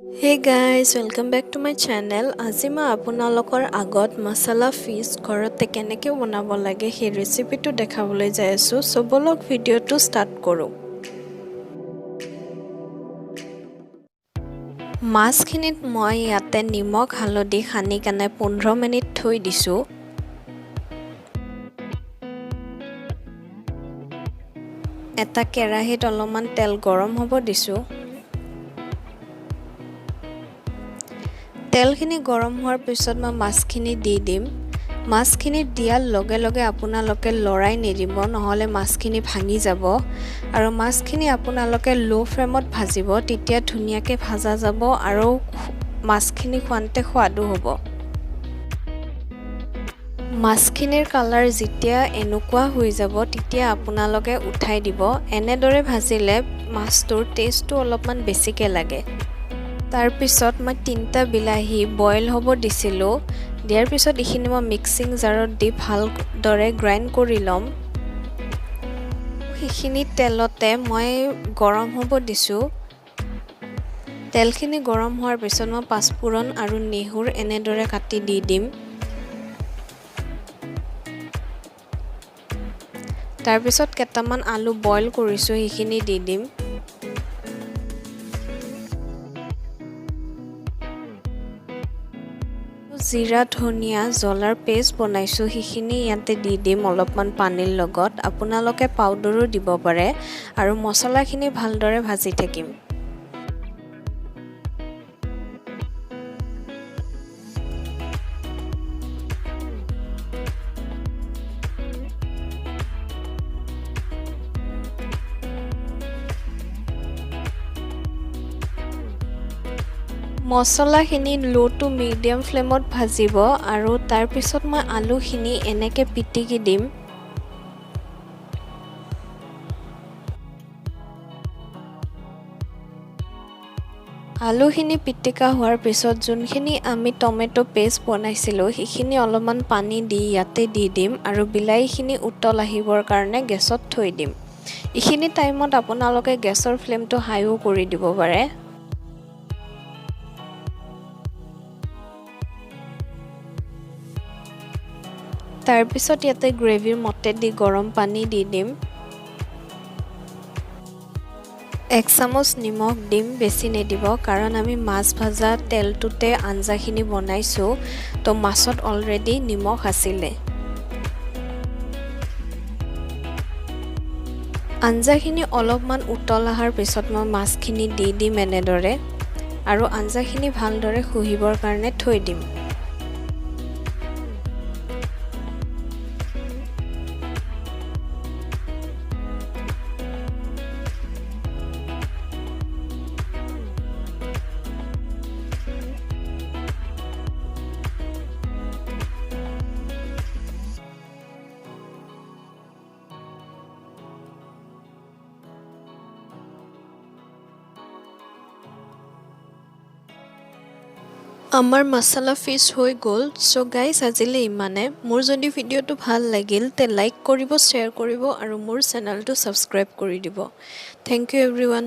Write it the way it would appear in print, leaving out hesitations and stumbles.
Hey guys, welcome back to my channel. আজি মই আপোনালোকৰ আগত মছলা ফিছ ঘৰতে কেনেকৈ বনাব লাগে সেই ৰেচিপিটো দেখাবলৈ যাই আছো। সো বলক ভিডিওটো ষ্টাৰ্ট কৰো। মাছখিনিত মই ইয়াতে নিমখ হালধি সানি কেনে 15 মিনিট থৈ দিছো। এটা কেৰাহীত অলপমান তেল গৰম হ'ব দিছো। তেলখিনি গৰম হোৱাৰ পিছত মই মাছখিনি দি দিম। মাছখিনি দিয়াৰ লগে লগে আপোনালোকে লৰাই নিদিব নহলে মাছখিনি ভাঙি যাব আৰু মাছখিনি আপোনালোকে লো ফ্লেমত ভাজিব তেতিয়া ধুনিয়াকে ভাজা যাব আৰু মাছখিনি খোৱাতে সোৱাদো হ'ব। মাছখিনিৰ কালাৰ যেতিয়া এনেকুৱা হৈ যাব তেতিয়া আপোনালোকে উঠাই দিব। এনেদৰে ভাজিলে মাছটোৰ টেষ্টটো অলপমান বেছিকে লাগে। তাৰ পিছত মই 3টা বিলাহী বইল হ'ব দিছিলো। দিয়াৰ পিছত ইখিনি মই মিক্সিং জাৰত দি ভালদৰে গ্ৰাইণ্ড কৰি লম। ইখিনি তেলতে মই গৰম হ'ব দিছো। তেলখিনি গৰম হোৱাৰ পিছত মই পাঁচফোৰণ আৰু নেহুৰ এনেদৰে কাটি দি দিম। তাৰ পিছত কেটামান আলু বইল কৰিছো ইখিনি দি দিম। জিৰা ধনিয়া জলাৰ পেষ্ট বনাইছো হিখিনি ইয়াতে দি দিম অলপমান পানীৰ লগত। আপোনালোকে পাউডাৰো দিব পাৰে আৰু মছলাখিনি ভালদৰে ভাজি থাকিম। মছলাখিনি লো টু মিডিয়াম ফ্লেমত ভাজিব আৰু তাৰ পিছত মই আলুখিনি এনেকে পিটিকি দিম। আলুখিনি পিটিকা হোৱাৰ পিছত যোনখিনি আমি টমেটো পেষ্ট বনাইছিলো সেইখিনি অলপমান পানী দি ইয়াতে দি দিম আৰু বিলাহীখিনি উতল আহিবৰ কাৰণে গেছত থৈ দিম। ইখিনি টাইমত আপোনালোকে গেছৰ ফ্লেমটো হাইও কৰি দিব পাৰে। তাৰ পিছত ইয়াতে গ্ৰেভিৰ মতে দি গৰম পানী দি দিম। 1 চামুচ নিমখ দিম, বেছি নিদিব কাৰণ আমি মাছ ভাজা তেলটোতে আঞ্জাখিনি বনাইছো তো মাছত অলৰেডি নিমখ আছিলে। আঞ্জাখিনি অলপমান উতল আহাৰ পিছত মই মাছখিনি দি দিম এনেদৰে আৰু আঞ্জাখিনি ভালদৰে খুহিবৰ কাৰণে থৈ দিম। আমাৰ মছলা ফিছ হৈ গ'ল। সো গাইস আজিলে ইমানে। মোৰ যদি ভিডিওটো ভাল লাগিল তে লাইক কৰিব, শ্বেয়াৰ কৰিব আৰু মোৰ চেনেলটো সাবস্ক্ৰাইব কৰি দিব। Thank you এভৰিওয়ান।